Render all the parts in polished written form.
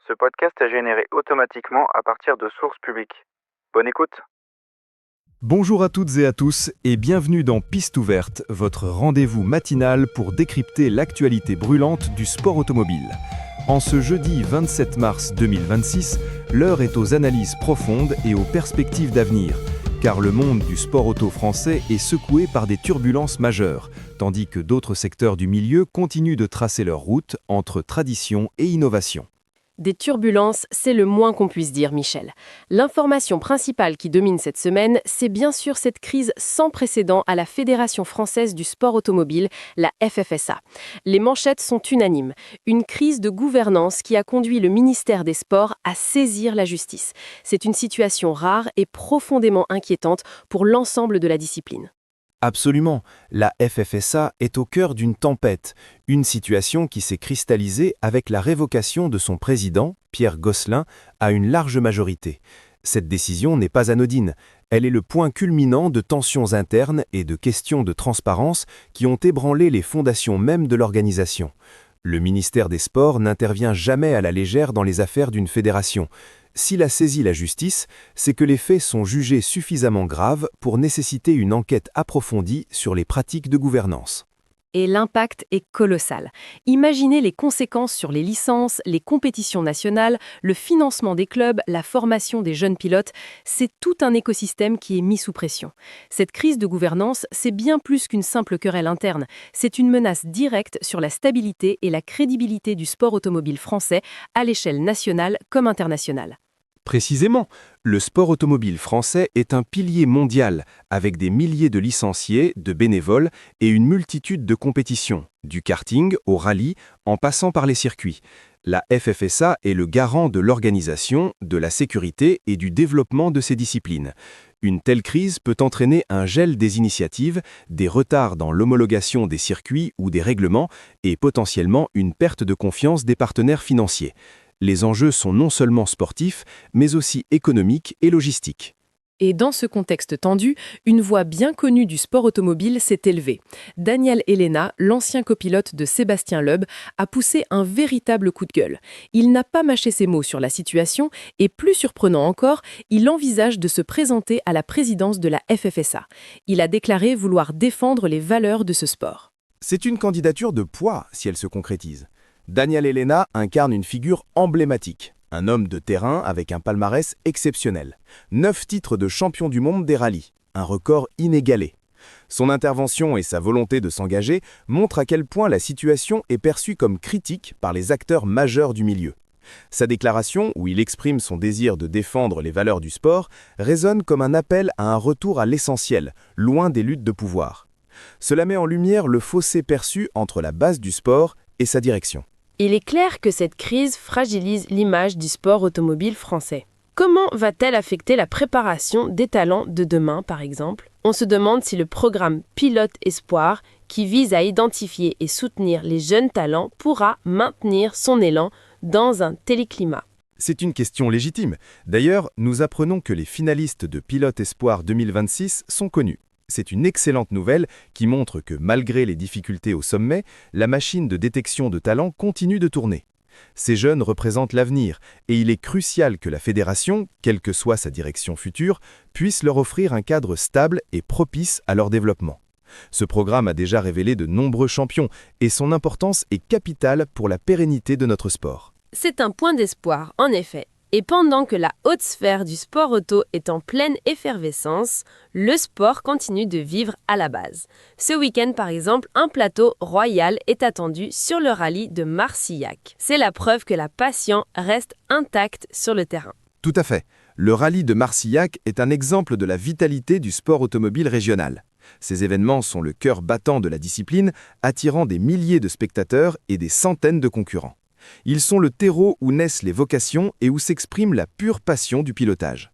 Ce podcast est généré automatiquement à partir de sources publiques. Bonne écoute. Bonjour à toutes et à tous et bienvenue dans Piste ouverte, votre rendez-vous matinal pour décrypter l'actualité brûlante du sport automobile. En ce jeudi 27 mars 2026, l'heure est aux analyses profondes et aux perspectives d'avenir, car le monde du sport auto français est secoué par des turbulences majeures, tandis que d'autres secteurs du milieu continuent de tracer leur route entre tradition et innovation. Des turbulences, c'est le moins qu'on puisse dire, Michel. L'information principale qui domine cette semaine, c'est bien sûr cette crise sans précédent à la Fédération française du sport automobile, la FFSA. Les manchettes sont unanimes. Une crise de gouvernance qui a conduit le ministère des Sports à saisir la justice. C'est une situation rare et profondément inquiétante pour l'ensemble de la discipline. Absolument, la FFSA est au cœur d'une tempête, une situation qui s'est cristallisée avec la révocation de son président, Pierre Gosselin, à une large majorité. Cette décision n'est pas anodine, elle est le point culminant de tensions internes et de questions de transparence qui ont ébranlé les fondations mêmes de l'organisation. Le ministère des Sports n'intervient jamais à la légère dans les affaires d'une fédération. S'il a saisi la justice, c'est que les faits sont jugés suffisamment graves pour nécessiter une enquête approfondie sur les pratiques de gouvernance. Et l'impact est colossal. Imaginez les conséquences sur les licences, les compétitions nationales, le financement des clubs, la formation des jeunes pilotes. C'est tout un écosystème qui est mis sous pression. Cette crise de gouvernance, c'est bien plus qu'une simple querelle interne. C'est une menace directe sur la stabilité et la crédibilité du sport automobile français à l'échelle nationale comme internationale. Précisément, le sport automobile français est un pilier mondial, avec des milliers de licenciés, de bénévoles et une multitude de compétitions, du karting au rallye, en passant par les circuits. La FFSA est le garant de l'organisation, de la sécurité et du développement de ces disciplines. Une telle crise peut entraîner un gel des initiatives, des retards dans l'homologation des circuits ou des règlements et potentiellement une perte de confiance des partenaires financiers. Les enjeux sont non seulement sportifs, mais aussi économiques et logistiques. Et dans ce contexte tendu, une voix bien connue du sport automobile s'est élevée. Daniel Elena, l'ancien copilote de Sébastien Loeb, a poussé un véritable coup de gueule. Il n'a pas mâché ses mots sur la situation et, plus surprenant encore, il envisage de se présenter à la présidence de la FFSA. Il a déclaré vouloir défendre les valeurs de ce sport. C'est une candidature de poids si elle se concrétise. Daniel Elena incarne une figure emblématique, un homme de terrain avec un palmarès exceptionnel. 9 titres de champion du monde des rallyes, un record inégalé. Son intervention et sa volonté de s'engager montrent à quel point la situation est perçue comme critique par les acteurs majeurs du milieu. Sa déclaration, où il exprime son désir de défendre les valeurs du sport, résonne comme un appel à un retour à l'essentiel, loin des luttes de pouvoir. Cela met en lumière le fossé perçu entre la base du sport et sa direction. Il est clair que cette crise fragilise l'image du sport automobile français. Comment va-t-elle affecter la préparation des talents de demain, par exemple ? On se demande si le programme Pilote Espoir, qui vise à identifier et soutenir les jeunes talents, pourra maintenir son élan dans un tel climat. C'est une question légitime. D'ailleurs, nous apprenons que les finalistes de Pilote Espoir 2026 sont connus. C'est une excellente nouvelle qui montre que malgré les difficultés au sommet, la machine de détection de talents continue de tourner. Ces jeunes représentent l'avenir et il est crucial que la fédération, quelle que soit sa direction future, puisse leur offrir un cadre stable et propice à leur développement. Ce programme a déjà révélé de nombreux champions et son importance est capitale pour la pérennité de notre sport. C'est un point d'espoir, en effet. Et pendant que la haute sphère du sport auto est en pleine effervescence, le sport continue de vivre à la base. Ce week-end, par exemple, un plateau royal est attendu sur le rallye de Marcillac. C'est la preuve que la passion reste intacte sur le terrain. Tout à fait. Le rallye de Marcillac est un exemple de la vitalité du sport automobile régional. Ces événements sont le cœur battant de la discipline, attirant des milliers de spectateurs et des centaines de concurrents. Ils sont le terreau où naissent les vocations et où s'exprime la pure passion du pilotage.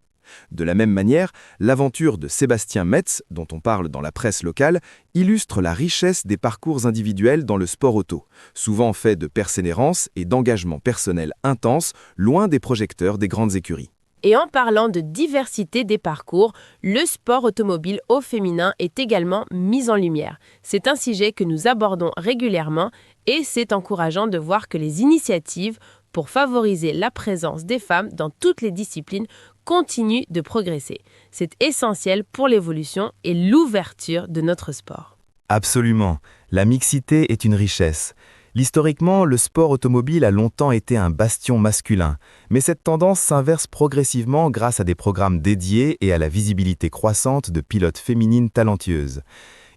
De la même manière, l'aventure de Sébastien Metz, dont on parle dans la presse locale, illustre la richesse des parcours individuels dans le sport auto, souvent fait de persévérance et d'engagement personnel intense, loin des projecteurs des grandes écuries. Et en parlant de diversité des parcours, le sport automobile au féminin est également mis en lumière. C'est un sujet que nous abordons régulièrement et c'est encourageant de voir que les initiatives pour favoriser la présence des femmes dans toutes les disciplines continue de progresser. C'est essentiel pour l'évolution et l'ouverture de notre sport. Absolument. La mixité est une richesse. Historiquement, le sport automobile a longtemps été un bastion masculin, mais cette tendance s'inverse progressivement grâce à des programmes dédiés et à la visibilité croissante de pilotes féminines talentueuses.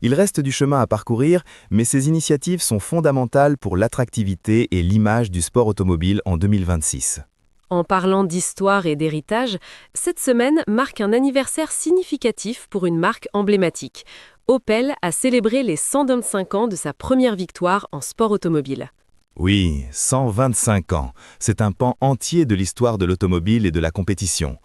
Il reste du chemin à parcourir, mais ces initiatives sont fondamentales pour l'attractivité et l'image du sport automobile en 2026. En parlant d'histoire et d'héritage, cette semaine marque un anniversaire significatif pour une marque emblématique. Opel a célébré les 125 ans de sa première victoire en sport automobile. Oui, 125 ans. C'est un pan entier de l'histoire de l'automobile et de la compétition.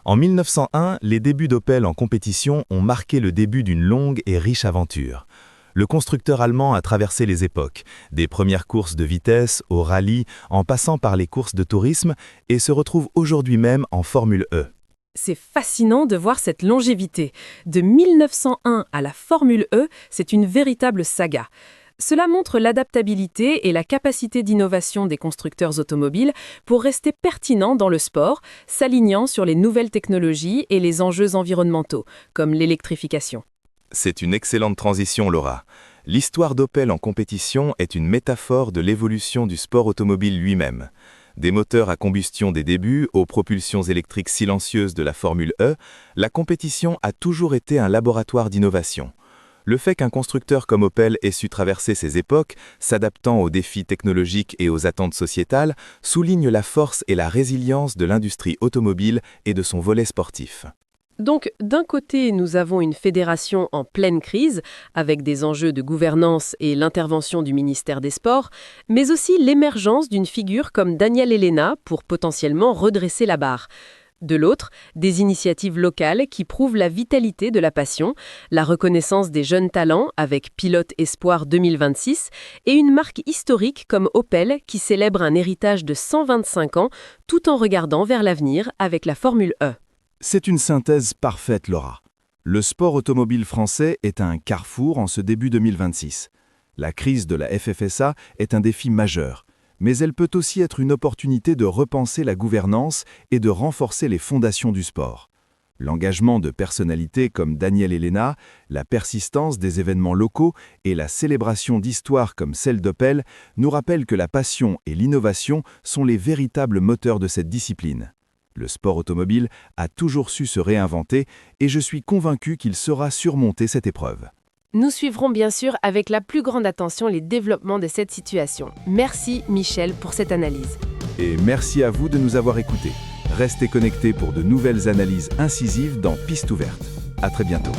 En 1901, les débuts d'Opel en compétition ont marqué le début d'une longue et riche aventure. Le constructeur allemand a traversé les époques, des premières courses de vitesse au rallye, en passant par les courses de tourisme, et se retrouve aujourd'hui même en Formule E. C'est fascinant de voir cette longévité. De 1901 à la Formule E, c'est une véritable saga. Cela montre l'adaptabilité et la capacité d'innovation des constructeurs automobiles pour rester pertinents dans le sport, s'alignant sur les nouvelles technologies et les enjeux environnementaux, comme l'électrification. C'est une excellente transition, Laura. L'histoire d'Opel en compétition est une métaphore de l'évolution du sport automobile lui-même. Des moteurs à combustion des débuts aux propulsions électriques silencieuses de la Formule E, la compétition a toujours été un laboratoire d'innovation. Le fait qu'un constructeur comme Opel ait su traverser ces époques, s'adaptant aux défis technologiques et aux attentes sociétales, souligne la force et la résilience de l'industrie automobile et de son volet sportif. Donc, d'un côté, nous avons une fédération en pleine crise, avec des enjeux de gouvernance et l'intervention du ministère des Sports, mais aussi l'émergence d'une figure comme Daniel Elena pour potentiellement redresser la barre. De l'autre, des initiatives locales qui prouvent la vitalité de la passion, la reconnaissance des jeunes talents avec Pilote Espoir 2026 et une marque historique comme Opel qui célèbre un héritage de 125 ans tout en regardant vers l'avenir avec la Formule E. C'est une synthèse parfaite, Laura. Le sport automobile français est à un carrefour en ce début 2026. La crise de la FFSA est un défi majeur, mais elle peut aussi être une opportunité de repenser la gouvernance et de renforcer les fondations du sport. L'engagement de personnalités comme Daniel Elena, la persistance des événements locaux et la célébration d'histoires comme celle d'Opel nous rappellent que la passion et l'innovation sont les véritables moteurs de cette discipline. Le sport automobile a toujours su se réinventer et je suis convaincu qu'il saura surmonter cette épreuve. Nous suivrons bien sûr avec la plus grande attention les développements de cette situation. Merci Michel pour cette analyse. Et merci à vous de nous avoir écoutés. Restez connectés pour de nouvelles analyses incisives dans Piste ouverte. À très bientôt.